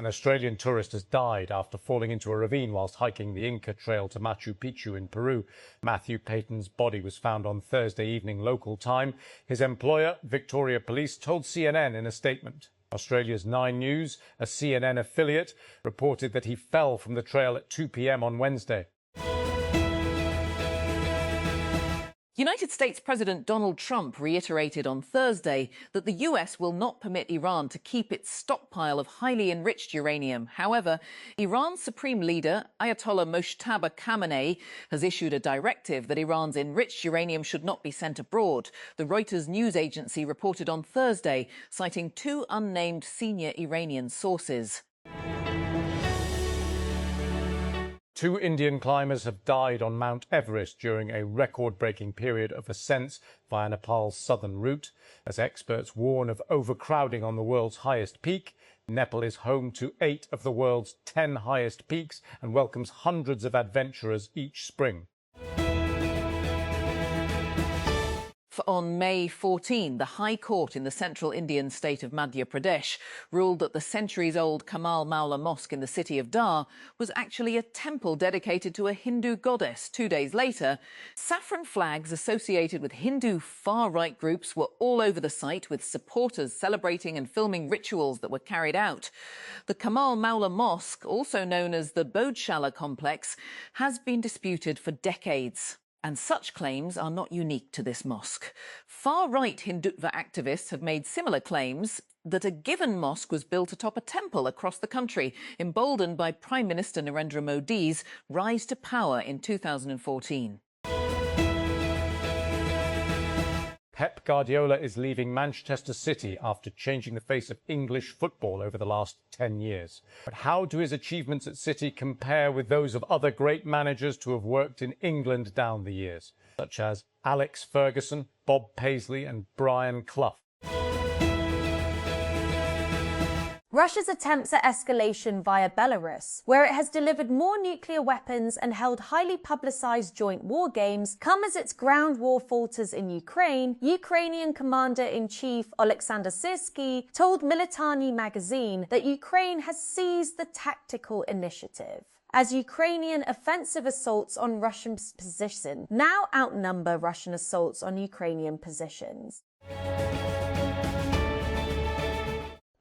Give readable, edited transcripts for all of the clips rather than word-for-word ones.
Australian tourist has died after falling into a ravine whilst hiking the Inca Trail to Machu Picchu in Peru. Matthew Payton's body was found on Thursday evening local time. His employer, Victoria Police, told CNN in a statement. Australia's 9 News, a CNN affiliate, reported that he fell from the trail at 2 p.m. on Wednesday. United States President Donald Trump reiterated on Thursday that the US will not permit Iran to keep its stockpile of highly enriched uranium. However, Iran's supreme leader, Ayatollah Mojtaba Khamenei, has issued a directive that Iran's enriched uranium should not be sent abroad. The Reuters news agency reported on Thursday, citing 2 unnamed senior Iranian sources. 2 Indian climbers have died on Mount Everest during a record-breaking period of ascents via Nepal's southern route. As experts warn of overcrowding on the world's highest peak, Nepal is home to 8 of the world's 10 highest peaks and welcomes hundreds of adventurers each spring. On May 14, the High Court in the central Indian state of Madhya Pradesh ruled that the centuries-old Kamal Maula Mosque in the city of Dar was actually a temple dedicated to a Hindu goddess. 2 days later, saffron flags associated with Hindu far-right groups were all over the site, with supporters celebrating and filming rituals that were carried out. The Kamal Maula Mosque, also known as the Bodhshala complex, has been disputed for decades. And such claims are not unique to this mosque. Far-right Hindutva activists have made similar claims that a given mosque was built atop a temple across the country, emboldened by Prime Minister Narendra Modi's rise to power in 2014. Pep Guardiola is leaving Manchester City after changing the face of English football over the last 10 years. But how do his achievements at City compare with those of other great managers to have worked in England down the years, such as Alex Ferguson, Bob Paisley and Brian Clough? Russia's attempts at escalation via Belarus, where it has delivered more nuclear weapons and held highly publicized joint war games, come as its ground war falters in Ukraine. Ukrainian Commander-in-Chief Oleksandr Syrsky told Military magazine that Ukraine has seized the tactical initiative, as Ukrainian offensive assaults on Russian positions now outnumber Russian assaults on Ukrainian positions.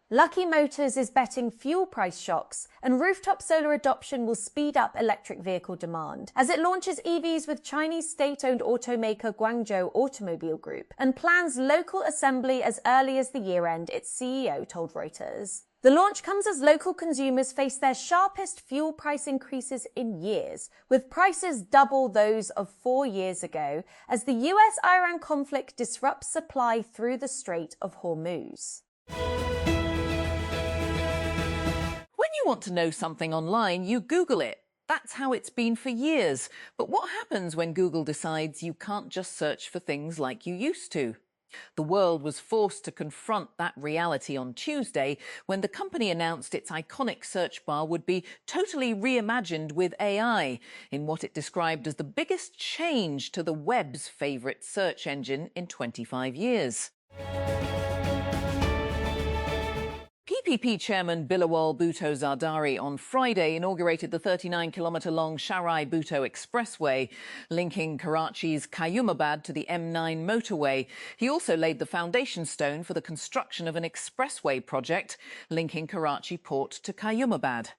Lucky Motors is betting fuel price shocks and rooftop solar adoption will speed up electric vehicle demand as it launches EVs with Chinese state-owned automaker Guangzhou Automobile Group and plans local assembly as early as the year-end, its CEO told Reuters. The launch comes as local consumers face their sharpest fuel price increases in years, with prices double those of 4 years ago as the US-Iran conflict disrupts supply through the Strait of Hormuz. When you want to know something online, you Google it. That's how it's been for years. But what happens when Google decides you can't just search for things like you used to? The world was forced to confront that reality on Tuesday when the company announced its iconic search bar would be totally reimagined with AI in what it described as the biggest change to the web's favourite search engine in 25 years. PPP chairman Bilawal Bhutto Zardari on Friday inaugurated the 39-kilometre-long Sharai-Bhutto Expressway, linking Karachi's Qayyumabad to the M9 motorway. He also laid the foundation stone for the construction of an expressway project linking Karachi port to Qayyumabad.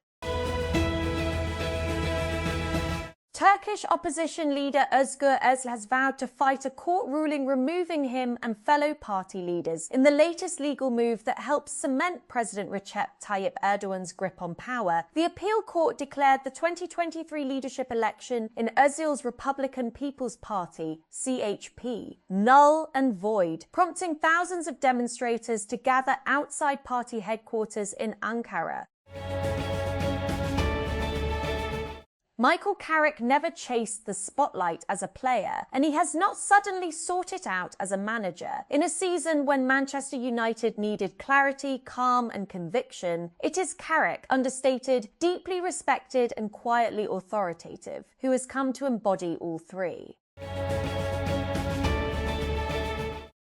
Turkish opposition leader Özgür Özel has vowed to fight a court ruling removing him and fellow party leaders in the latest legal move that helps cement President Recep Tayyip Erdogan's grip on power. The appeal court declared the 2023 leadership election in Özal's Republican People's Party, CHP, null and void, prompting thousands of demonstrators to gather outside party headquarters in Ankara. Michael Carrick never chased the spotlight as a player, and he has not suddenly sought it out as a manager. In a season when Manchester United needed clarity, calm and conviction, it is Carrick, understated, deeply respected and quietly authoritative, who has come to embody all three.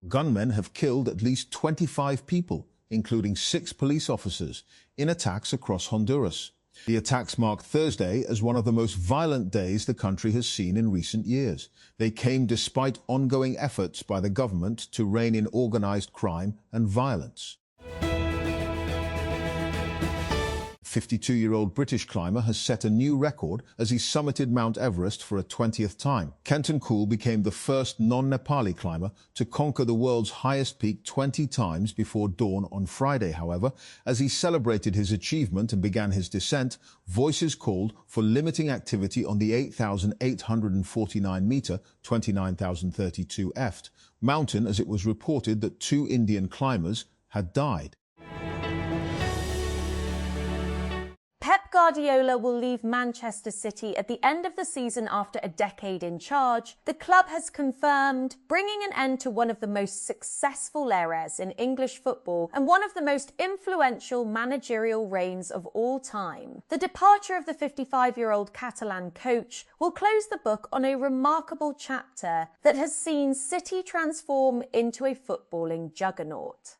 Gunmen have killed at least 25 people, including 6 police officers, in attacks across Honduras. The attacks marked Thursday as one of the most violent days the country has seen in recent years. They came despite ongoing efforts by the government to rein in organized crime and violence. 52-year-old British climber has set a new record as he summited Mount Everest for a 20th time. Kenton Kool became the first non-Nepali climber to conquer the world's highest peak 20 times before dawn on Friday. However, as he celebrated his achievement and began his descent, voices called for limiting activity on the 8,849-metre, 29,032 ft mountain, as it was reported that 2 Indian climbers had died. Pep Guardiola will leave Manchester City at the end of the season after a decade in charge. The club has confirmed, bringing an end to one of the most successful eras in English football and one of the most influential managerial reigns of all time. The departure of the 55-year-old Catalan coach will close the book on a remarkable chapter that has seen City transform into a footballing juggernaut.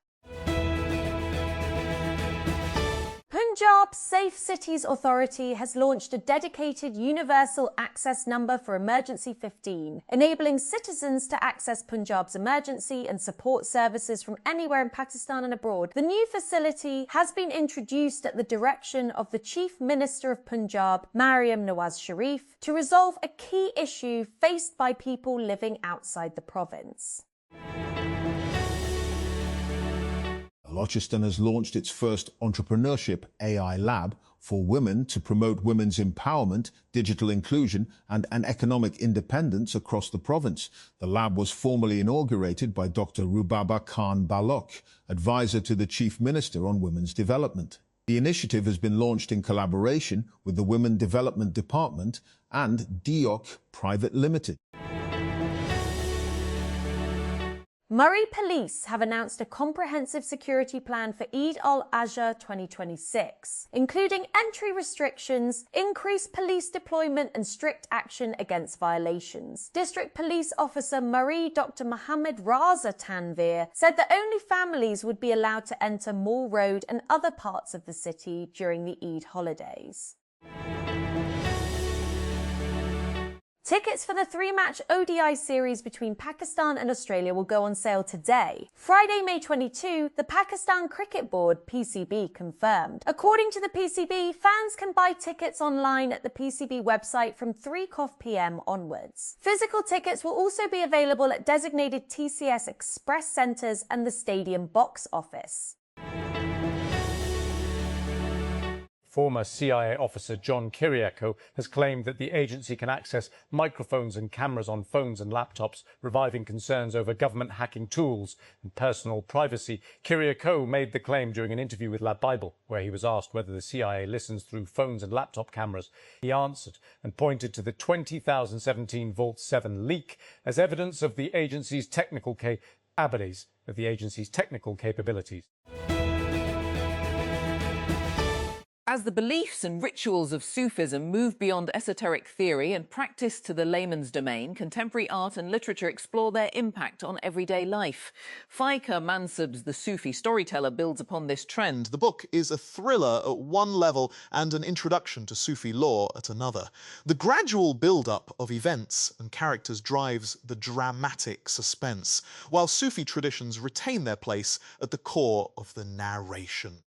Punjab Safe Cities Authority has launched a dedicated universal access number for Emergency 15, enabling citizens to access Punjab's emergency and support services from anywhere in Pakistan and abroad. The new facility has been introduced at the direction of the Chief Minister of Punjab, Maryam Nawaz Sharif, to resolve a key issue faced by people living outside the province. Launceston has launched its first entrepreneurship AI lab for women to promote women's empowerment, digital inclusion and economic independence across the province. The lab was formally inaugurated by Dr. Rubaba Khan Balok, advisor to the Chief Minister on Women's Development. The initiative has been launched in collaboration with the Women Development Department and DIOC Private Limited. Murray Police have announced a comprehensive security plan for Eid al-Adha 2026, including entry restrictions, increased police deployment and strict action against violations. District Police Officer Murray Dr. Mohammed Raza Tanvir said that only families would be allowed to enter Mall Road and other parts of the city during the Eid holidays. Tickets for the 3-match ODI series between Pakistan and Australia will go on sale today. Friday, May 22, the Pakistan Cricket Board, PCB, confirmed. According to the PCB, fans can buy tickets online at the PCB website from 3 p.m. onwards. Physical tickets will also be available at designated TCS Express centres and the stadium box office. Former CIA officer John Kiriakou has claimed that the agency can access microphones and cameras on phones and laptops, reviving concerns over government hacking tools and personal privacy. Kiriakou made the claim during an interview with La Bible, where he was asked whether the CIA listens through phones and laptop cameras. He answered and pointed to the 2017 Vault 7 leak as evidence of the agency's technical capabilities. As the beliefs and rituals of Sufism move beyond esoteric theory and practice to the layman's domain, contemporary art and literature explore their impact on everyday life. Faika Mansub's The Sufi Storyteller builds upon this trend. The book is a thriller at one level and an introduction to Sufi lore at another. The gradual build-up of events and characters drives the dramatic suspense, while Sufi traditions retain their place at the core of the narration.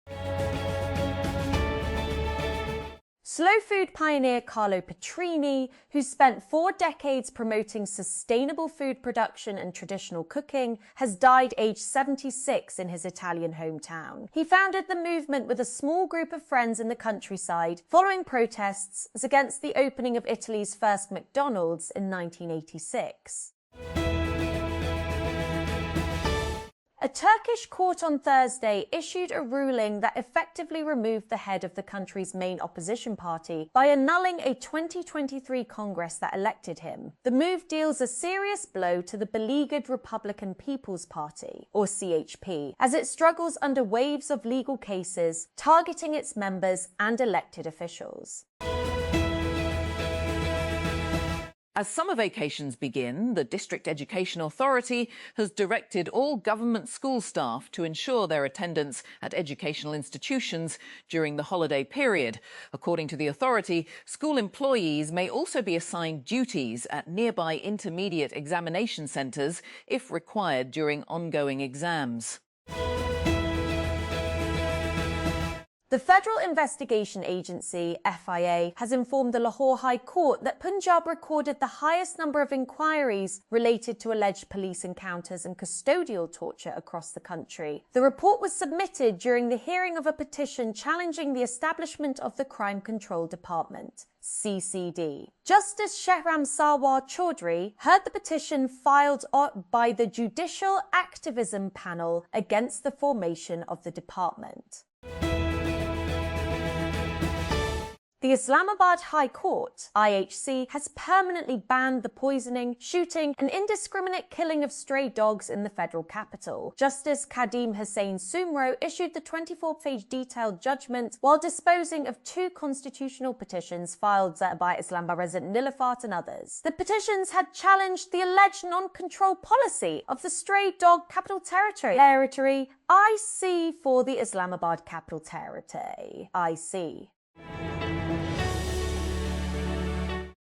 Slow food pioneer Carlo Petrini, who spent 4 decades promoting sustainable food production and traditional cooking, has died aged 76 in his Italian hometown. He founded the movement with a small group of friends in the countryside following protests against the opening of Italy's first McDonald's in 1986. A Turkish court on Thursday issued a ruling that effectively removed the head of the country's main opposition party by annulling a 2023 Congress that elected him. The move deals a serious blow to the beleaguered Republican People's Party, or CHP, as it struggles under waves of legal cases targeting its members and elected officials. As summer vacations begin, the District Education Authority has directed all government school staff to ensure their attendance at educational institutions during the holiday period. According to the authority, school employees may also be assigned duties at nearby intermediate examination centres if required during ongoing exams. The Federal Investigation Agency, FIA, has informed the Lahore High Court that Punjab recorded the highest number of inquiries related to alleged police encounters and custodial torture across the country. The report was submitted during the hearing of a petition challenging the establishment of the Crime Control Department, CCD. Justice Shehram Sarwar Chaudhry heard the petition filed by the Judicial Activism Panel against the formation of the department. The Islamabad High Court, IHC, has permanently banned the poisoning, shooting and indiscriminate killing of stray dogs in the federal capital. Justice Kadim Hussain Sumro issued the 24-page detailed judgment while disposing of two constitutional petitions filed by Islamabad resident Nilafat and others. The petitions had challenged the alleged non-control policy of the stray dog capital territory, IC for the Islamabad Capital Territory, IC.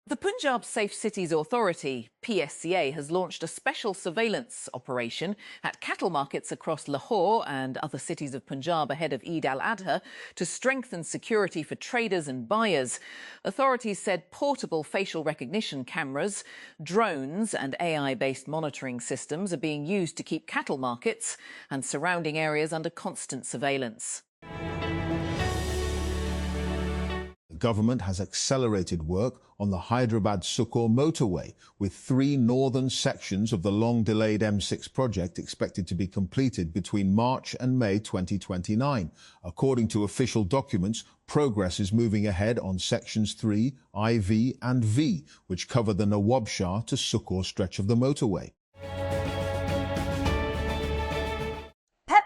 The Punjab Safe Cities Authority, PSCA, has launched a special surveillance operation at cattle markets across Lahore and other cities of Punjab ahead of Eid al-Adha to strengthen security for traders and buyers. Authorities said portable facial recognition cameras, drones and AI-based monitoring systems are being used to keep cattle markets and surrounding areas under constant surveillance. The government has accelerated work on the Hyderabad-Sukkur motorway, with 3 northern sections of the long-delayed M6 project expected to be completed between March and May 2029. According to official documents, progress is moving ahead on sections 3, IV and V, which cover the Nawab Shah to Sukkur stretch of the motorway.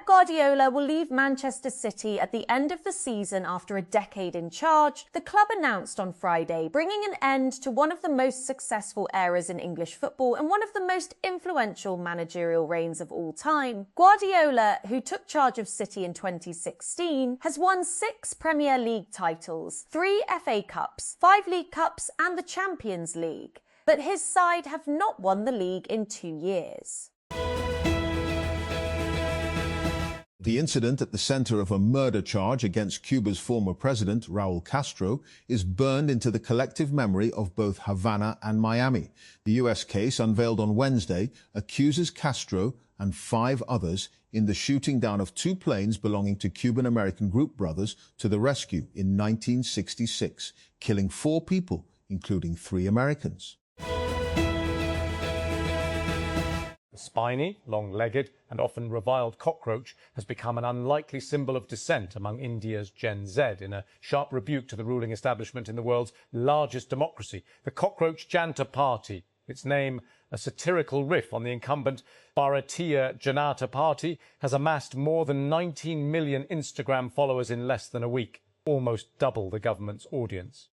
Guardiola will leave Manchester City at the end of the season after a decade in charge, the club announced on Friday, bringing an end to one of the most successful eras in English football and one of the most influential managerial reigns of all time. Guardiola, who took charge of City in 2016, has won 6 Premier League titles, 3 FA Cups, 5 League Cups and the Champions League. But his side have not won the league in 2 years. The incident at the center of a murder charge against Cuba's former president, Raul Castro, is burned into the collective memory of both Havana and Miami. The U.S. case, unveiled on Wednesday, accuses Castro and 5 others in the shooting down of 2 planes belonging to Cuban-American group Brothers to the Rescue in 1966, killing 4 people, including 3 Americans. The spiny, long-legged and often reviled cockroach has become an unlikely symbol of dissent among India's Gen Z in a sharp rebuke to the ruling establishment in the world's largest democracy, the Cockroach Janta Party. Its name, a satirical riff on the incumbent Bharatiya Janata Party, has amassed more than 19 million Instagram followers in less than a week, almost double the government's audience.